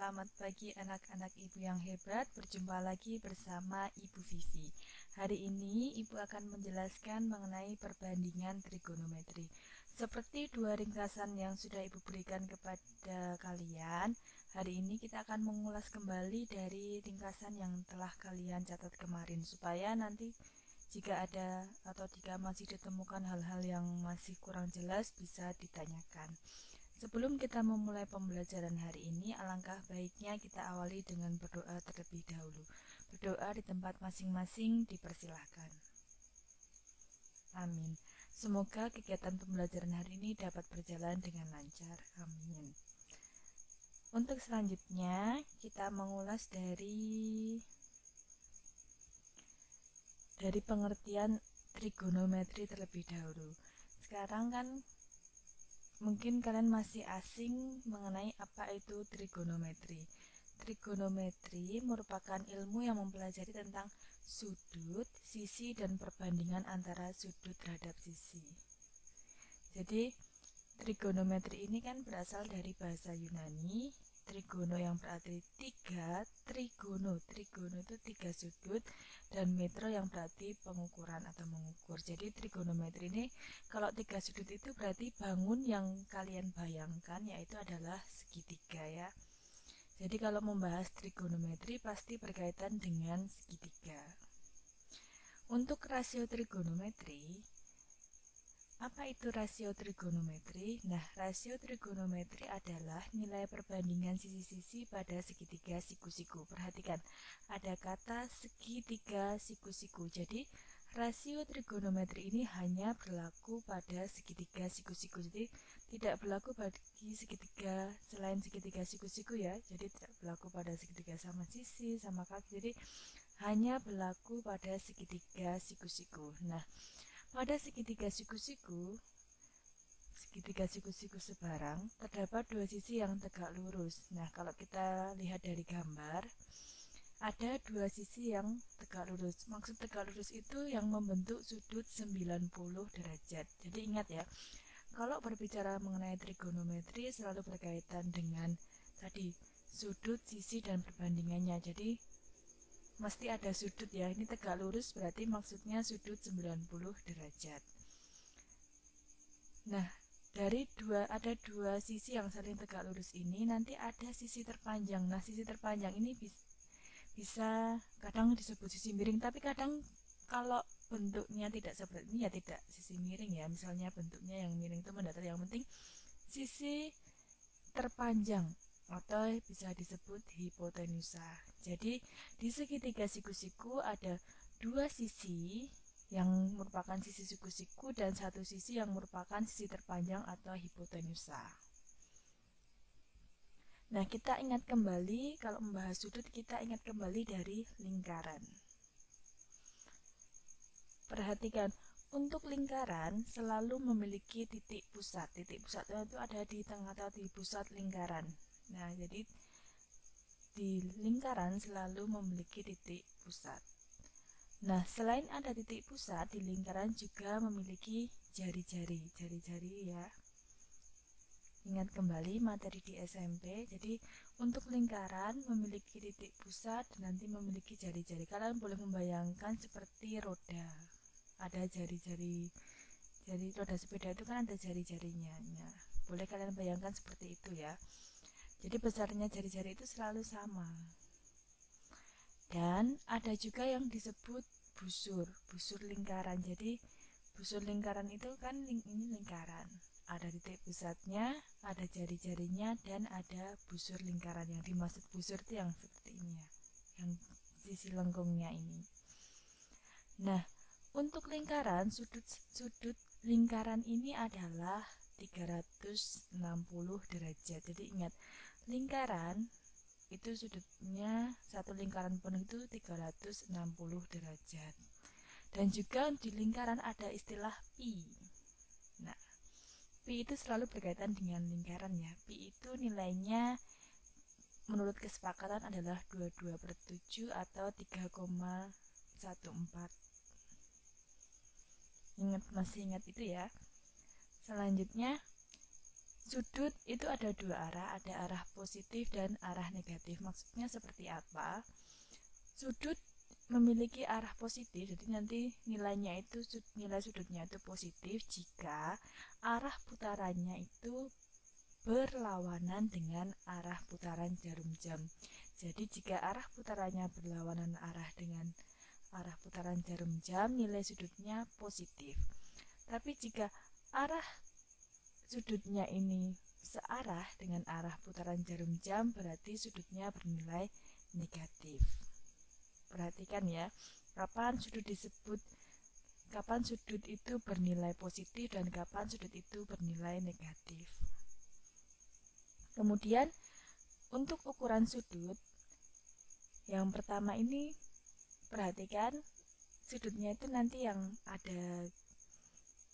Selamat pagi anak-anak ibu yang hebat, berjumpa lagi bersama Ibu Vivi. Hari ini ibu akan menjelaskan mengenai perbandingan trigonometri. Seperti dua ringkasan yang sudah ibu berikan kepada kalian, hari ini kita akan mengulas kembali dari ringkasan yang telah kalian catat kemarin, supaya nanti jika ada atau jika masih ditemukan hal-hal yang masih kurang jelas bisa ditanyakan. Sebelum kita memulai pembelajaran hari ini, alangkah baiknya kita awali dengan berdoa terlebih dahulu. Berdoa di tempat masing-masing dipersilahkan. Amin. Semoga kegiatan pembelajaran hari ini dapat berjalan dengan lancar. Amin. Untuk selanjutnya, kita mengulas dari pengertian trigonometri terlebih dahulu. Sekarang kan mungkin kalian masih asing mengenai apa itu trigonometri. Trigonometri merupakan ilmu yang mempelajari tentang sudut, sisi, dan perbandingan antara sudut terhadap sisi. Jadi, trigonometri ini kan berasal dari bahasa Yunani. Trigono yang berarti tiga, trigono itu tiga sudut, dan metro yang berarti pengukuran atau mengukur. Jadi trigonometri ini kalau tiga sudut itu berarti bangun yang kalian bayangkan yaitu adalah segitiga ya. Jadi kalau membahas trigonometri pasti berkaitan dengan segitiga. Untuk rasio trigonometri, apa itu rasio trigonometri? Nah, rasio trigonometri adalah nilai perbandingan sisi-sisi pada segitiga siku-siku. Perhatikan, ada kata segitiga siku-siku. Jadi, rasio trigonometri ini hanya berlaku pada segitiga siku-siku. Jadi, tidak berlaku bagi segitiga selain segitiga siku-siku ya. Jadi, tidak berlaku pada segitiga sama sisi, sama kaki. Jadi, hanya berlaku pada segitiga siku-siku. Nah, pada segitiga siku-siku sebarang, terdapat dua sisi yang tegak lurus. Nah, kalau kita lihat dari gambar, ada dua sisi yang tegak lurus. Maksud tegak lurus itu yang membentuk sudut 90 derajat. Jadi ingat ya, kalau berbicara mengenai trigonometri selalu berkaitan dengan tadi sudut, sisi, dan perbandingannya. Jadi mesti ada sudut ya, ini tegak lurus berarti maksudnya sudut 90 derajat. Nah, ada dua sisi yang saling tegak lurus ini, nanti ada sisi terpanjang. Nah, sisi terpanjang ini bisa kadang disebut sisi miring, tapi kadang kalau bentuknya tidak seperti ini ya tidak sisi miring ya. Misalnya bentuknya yang miring itu mendatar, yang penting sisi terpanjang atau bisa disebut hipotenusa. Jadi di segitiga siku-siku ada dua sisi yang merupakan sisi siku-siku dan satu sisi yang merupakan sisi terpanjang atau hipotenusa. Nah, kita ingat kembali, kalau membahas sudut kita ingat kembali dari lingkaran. Perhatikan, untuk lingkaran selalu memiliki titik pusat. Titik pusatnya itu ada di tengah atau di pusat lingkaran. Nah, jadi di lingkaran selalu memiliki titik pusat. Nah, selain ada titik pusat, di lingkaran juga memiliki jari-jari ya. Ingat kembali materi di SMP. Jadi, untuk lingkaran memiliki titik pusat dan nanti memiliki jari-jari. Kalian boleh membayangkan seperti roda. Ada jari-jari. Jadi roda sepeda itu kan ada jari-jarinya. Nah, boleh kalian bayangkan seperti itu ya. Jadi besarnya jari-jari itu selalu sama. Dan ada juga yang disebut busur lingkaran. Jadi busur lingkaran itu kan ini lingkaran. Ada titik pusatnya, ada jari-jarinya, dan ada busur lingkaran. Yang dimaksud busur itu yang seperti ini ya, yang sisi lengkungnya ini. Nah, untuk lingkaran, sudut lingkaran ini adalah 360 derajat. Jadi ingat, lingkaran itu sudutnya, satu lingkaran penuh itu 360 derajat. Dan juga di lingkaran ada istilah pi. Nah, pi itu selalu berkaitan dengan lingkaran ya. Pi itu nilainya menurut kesepakatan adalah 22/7 atau 3,14. Masih ingat itu ya. Selanjutnya, Sudut itu ada dua arah, ada arah positif dan arah negatif. Maksudnya seperti apa? Sudut memiliki arah positif, jadi nanti nilai sudutnya itu positif jika arah putarannya itu berlawanan dengan arah putaran jarum jam. Jadi jika arah putarannya berlawanan arah dengan arah putaran jarum jam, nilai sudutnya positif. Tapi jika arah sudutnya ini searah dengan arah putaran jarum jam, berarti sudutnya bernilai negatif. Perhatikan ya, kapan sudut itu bernilai positif dan kapan sudut itu bernilai negatif. Kemudian untuk ukuran sudut, yang pertama ini perhatikan sudutnya itu nanti yang ada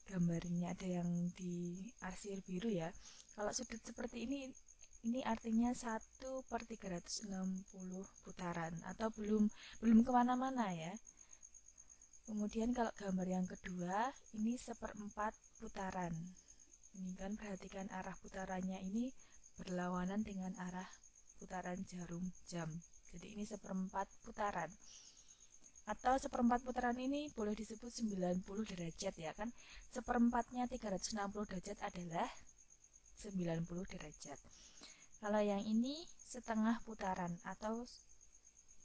gambarnya, ada yang di arsir biru ya. Kalau sudut seperti ini artinya 1/360 putaran atau belum kemana-mana ya. Kemudian kalau gambar yang kedua ini 1/4 putaran. Ini kan perhatikan arah putarannya ini berlawanan dengan arah putaran jarum jam. Jadi ini 1/4 putaran. Atau 1/4 putaran ini boleh disebut 90 derajat ya kan. 1/4-nya 360 derajat adalah 90 derajat. Kalau yang ini setengah putaran atau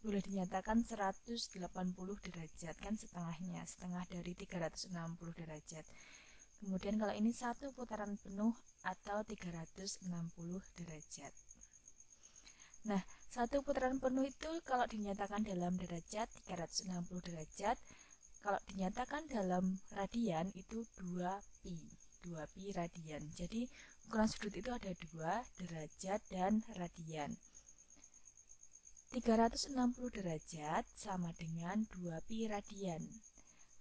boleh dinyatakan 180 derajat kan, setengah dari 360 derajat. Kemudian kalau ini satu putaran penuh atau 360 derajat. Nah, satu putaran penuh itu kalau dinyatakan dalam derajat 360 derajat, kalau dinyatakan dalam radian itu 2pi radian. Jadi ukuran sudut itu ada 2, derajat dan radian. 360 derajat sama dengan 2pi radian.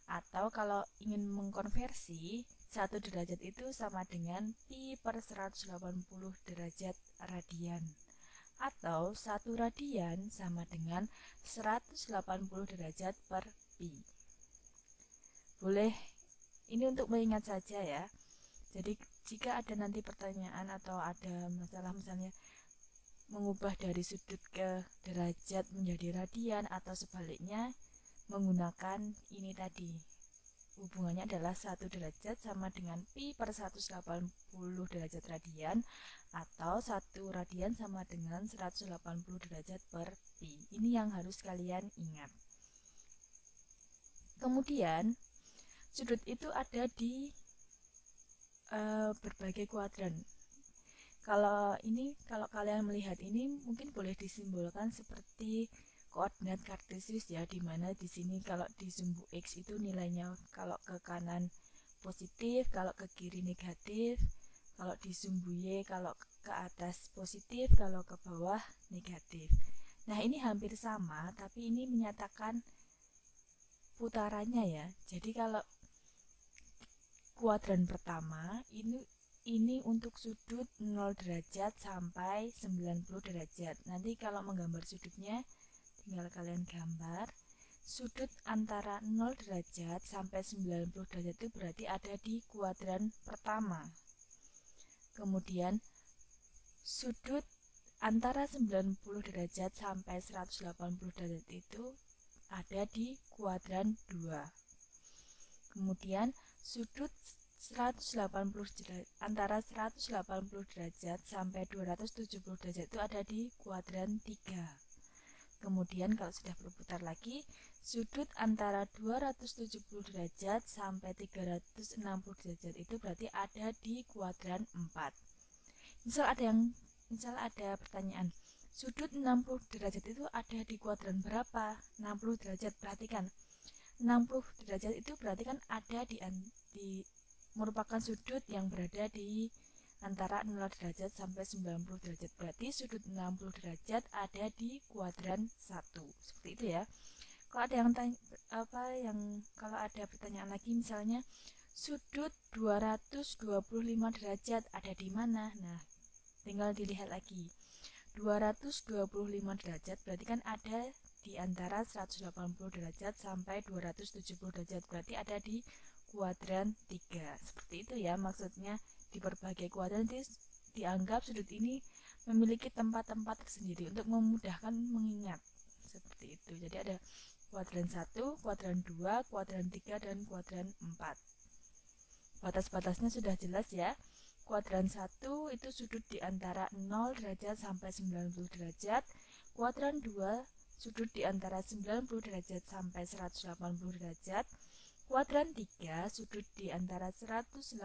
Atau kalau ingin mengkonversi, 1 derajat itu sama dengan pi per 180 derajat radian. Atau 1 radian sama dengan 180 derajat per pi. Boleh, ini untuk mengingat saja ya. Jadi jika ada nanti pertanyaan atau ada masalah misalnya mengubah dari sudut ke derajat menjadi radian atau sebaliknya, menggunakan ini tadi. Hubungannya adalah 1 derajat sama dengan pi per 180 derajat radian atau 1 radian sama dengan 180 derajat per pi. Ini yang harus kalian ingat. Kemudian sudut itu ada di berbagai kuadran. Kalau kalian melihat ini mungkin boleh disimbolkan seperti koordinat kartesius ya, dimana di sini kalau di sumbu X itu nilainya kalau ke kanan positif, kalau ke kiri negatif, kalau di sumbu Y kalau ke atas positif, kalau ke bawah negatif. Nah ini hampir sama, tapi ini menyatakan putarannya ya. Jadi kalau kuadran pertama ini untuk sudut 0 derajat sampai 90 derajat. Nanti kalau menggambar sudutnya tinggal kalian gambar. Sudut antara 0 derajat sampai 90 derajat itu berarti ada di kuadran pertama. Kemudian sudut antara 90 derajat sampai 180 derajat itu ada di kuadran 2. Kemudian sudut antara 180 derajat sampai 270 derajat itu ada di kuadran 3. Kemudian kalau sudah berputar lagi, sudut antara 270 derajat sampai 360 derajat itu berarti ada di kuadran 4. Misal ada pertanyaan, sudut 60 derajat itu ada di kuadran berapa? 60 derajat, perhatikan. 60 derajat itu berarti kan ada di merupakan sudut yang berada di antara 0 derajat sampai 90 derajat. Berarti sudut 60 derajat ada di kuadran 1. Seperti itu ya. Kalau ada kalau ada pertanyaan lagi misalnya sudut 225 derajat ada di mana? Nah, tinggal dilihat lagi. 225 derajat berarti kan ada di antara 180 derajat sampai 270 derajat. Berarti ada di kuadran 3. Seperti itu ya maksudnya, di berbagai kuadran dianggap sudut ini memiliki tempat-tempat tersendiri untuk memudahkan mengingat. Seperti itu. Jadi ada kuadran 1, kuadran 2, kuadran 3, dan kuadran 4. Batas-batasnya sudah jelas ya. Kuadran 1 itu sudut di antara 0 derajat sampai 90 derajat. Kuadran 2 sudut di antara 90 derajat sampai 180 derajat. Kuadran 3 sudut di antara 180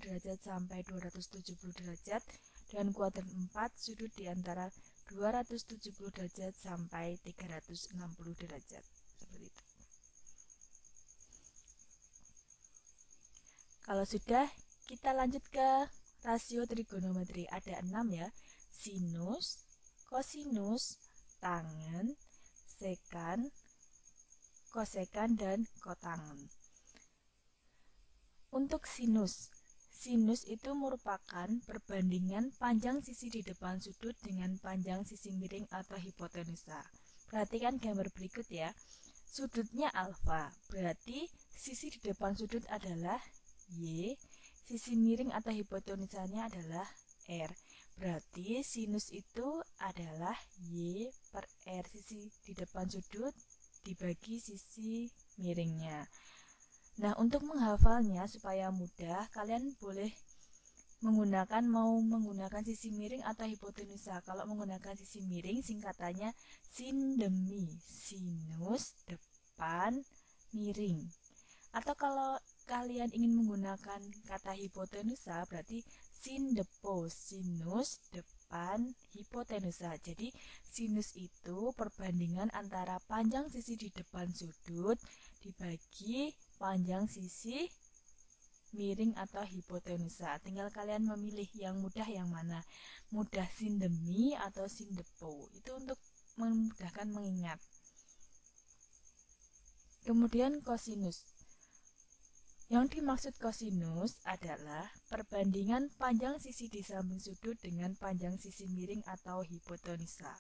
derajat sampai 270 derajat. Dan kuadran 4 sudut di antara 270 derajat sampai 360 derajat. Seperti itu. Kalau sudah, kita lanjut ke rasio trigonometri. Ada 6 ya. Sinus, kosinus, tangen, sekan, kosekan, dan kotangen. Untuk sinus, sinus itu merupakan perbandingan panjang sisi di depan sudut dengan panjang sisi miring atau hipotenusa. Perhatikan gambar berikut ya. Sudutnya alfa, berarti sisi di depan sudut adalah Y, sisi miring atau hipotenusanya adalah R. Berarti sinus itu adalah Y per R, sisi di depan sudut dibagi sisi miringnya. Nah, untuk menghafalnya supaya mudah, kalian boleh mau menggunakan sisi miring atau hipotenusa. Kalau menggunakan sisi miring, singkatannya sindemi, sinus depan miring. Atau kalau kalian ingin menggunakan kata hipotenusa, berarti sindepo, sinus depan hipotenusa. Jadi sinus itu perbandingan antara panjang sisi di depan sudut dibagi panjang sisi miring atau hipotenusa. Tinggal kalian memilih yang mudah yang mana. Mudah sindemi atau sindepo. Itu untuk memudahkan mengingat. Kemudian kosinus. Yang dimaksud kosinus adalah perbandingan panjang sisi di samping sudut dengan panjang sisi miring atau hipotenusa.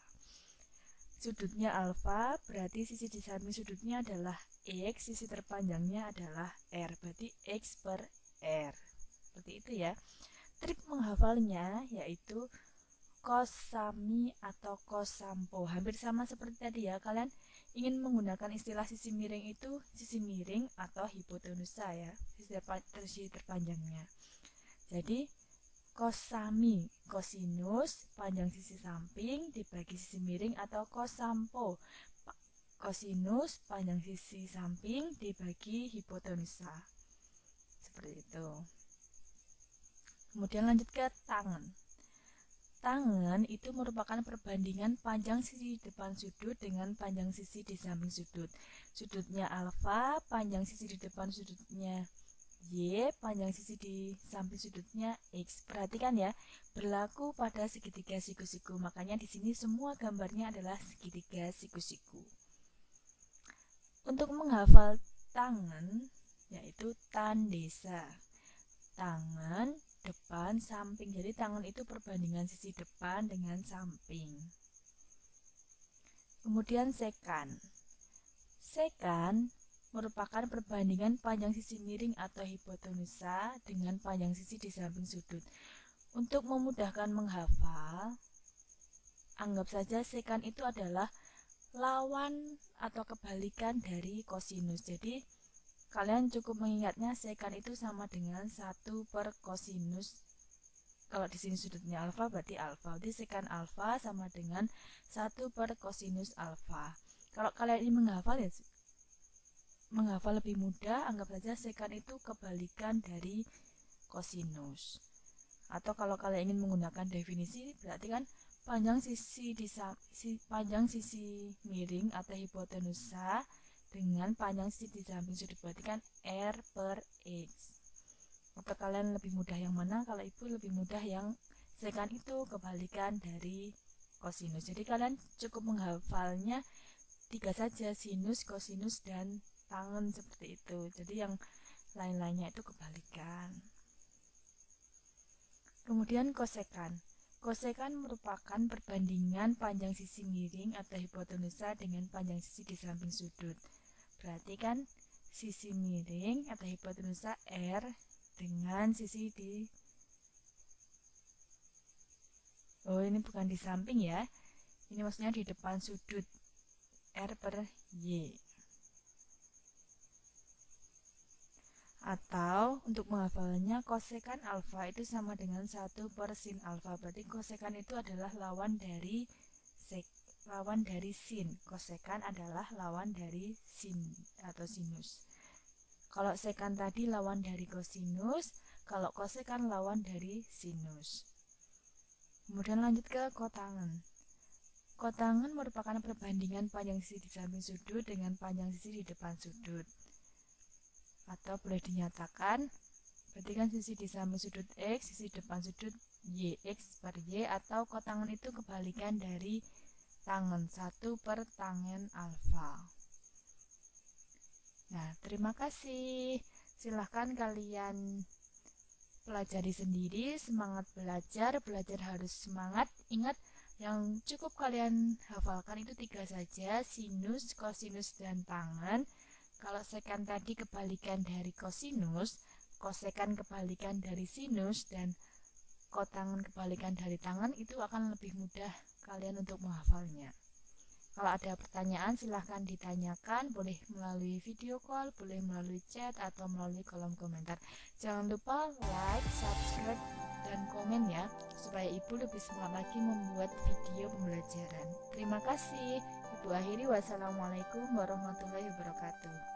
Sudutnya alfa, berarti sisi di samping sudutnya adalah X, sisi terpanjangnya adalah R, berarti X per R. Seperti itu ya. Trik menghafalnya yaitu kosami atau kosampo. Hampir sama seperti tadi ya. Kalian ingin menggunakan istilah sisi miring itu sisi miring atau hipotenusa ya, sisi terpanjangnya. Jadi kosami, kosinus, panjang sisi samping dibagi sisi miring, atau kosampo, kosinus, panjang sisi samping dibagi hipotenusa. Seperti itu. Kemudian lanjut ke tangen. Tangen itu merupakan perbandingan panjang sisi depan sudut dengan panjang sisi di samping sudut. Sudutnya alfa, panjang sisi di depan sudutnya Y, panjang sisi di samping sudutnya X. Perhatikan ya, berlaku pada segitiga siku-siku. Makanya di sini semua gambarnya adalah segitiga siku-siku. Untuk menghafal tangen, yaitu tandesa. Tangan, depan, samping. Jadi tangan itu perbandingan sisi depan dengan samping. Kemudian sekan. Sekan merupakan perbandingan panjang sisi miring atau hipotenusa dengan panjang sisi di samping sudut. Untuk memudahkan menghafal, anggap saja sekan itu adalah lawan atau kebalikan dari kosinus. Jadi kalian cukup mengingatnya sekan itu sama dengan 1 per kosinus. Kalau di sini sudutnya alfa berarti alfa. Jadi sekan alfa sama dengan 1 per kosinus alfa. Kalau kalian ingin menghafal lebih mudah, anggap saja sekan itu kebalikan dari kosinus. Atau kalau kalian ingin menggunakan definisi, berarti kan panjang sisi miring atau hipotenusa dengan panjang sisi di samping sudut, berarti kan R per X. Atau kalian lebih mudah yang mana? Kalau ibu lebih mudah yang sekan itu kebalikan dari kosinus. Jadi kalian cukup menghafalnya 3 saja, sinus, kosinus, dan tangen, seperti itu. Jadi yang lain-lainnya itu kebalikan. Kemudian kosekan. Kosekan merupakan perbandingan panjang sisi miring atau hipotenusa dengan panjang sisi di samping sudut. Berarti kan sisi miring atau hipotenusa R dengan sisi di Oh, ini bukan di samping ya. Ini maksudnya di depan sudut. R per Y. Atau untuk menghafalnya, kosekan alfa itu sama dengan 1 per sin alfa. Berarti kosekan itu adalah lawan dari sin. Kosekan adalah lawan dari sin atau sinus. Kalau sekan tadi lawan dari kosinus, kalau kosekan lawan dari sinus. Kemudian lanjut ke kotangen. Kotangen merupakan perbandingan panjang sisi di samping sudut dengan panjang sisi di depan sudut. Atau boleh dinyatakan, berarti kan sisi di samping sudut X, sisi depan sudut Y, X per Y, atau kotangen itu kebalikan dari tangen, 1 per tangen alfa. Nah, terima kasih. Silahkan kalian pelajari sendiri, semangat belajar, belajar harus semangat. Ingat, yang cukup kalian hafalkan itu 3 saja, sinus, kosinus, dan tangen. Kalau sekan tadi kebalikan dari kosinus, kosekan kebalikan dari sinus, dan kotangen kebalikan dari tangen, itu akan lebih mudah kalian untuk menghafalnya. Kalau ada pertanyaan silahkan ditanyakan, boleh melalui video call, boleh melalui chat, atau melalui kolom komentar. Jangan lupa like, subscribe, dan komen ya, supaya Ibu lebih semangat lagi membuat video pembelajaran. Terima kasih. Ibu akhiri, wassalamualaikum warahmatullahi wabarakatuh.